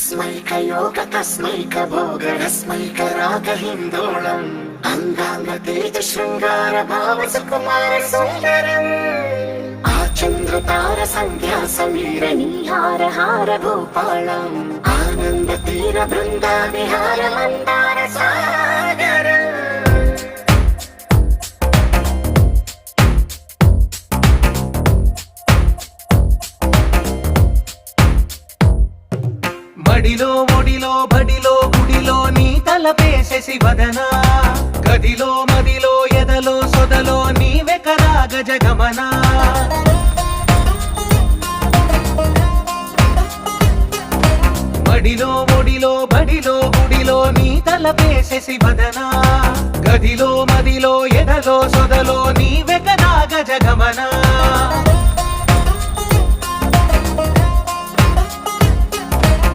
तस्मैकयोग तस्मैकभोगरस्मैकरागहिन्दोळम् अङ्गाङ्गतेज शृङ्गार भाव सुकुमार सुन्दरम् आचन्द्रतार सन्ध्या समीर नीहार हार भूपालम् आनन्द तीर बृन्दा विहार मन्दार सागरम् మడిలో ఒడిలో బడిలో గుడిలో నీ తలపేసేసి వదనా గదిలో మదిలో ఎదలో సొదలో నీవే కదా గజగమనా మడిలో ఒడిలో బడిలో గుడిలో నీ తలపేసేసి వదనా గదిలో మదిలో ఎదలో సొదలో నీవే కదా గజగమనా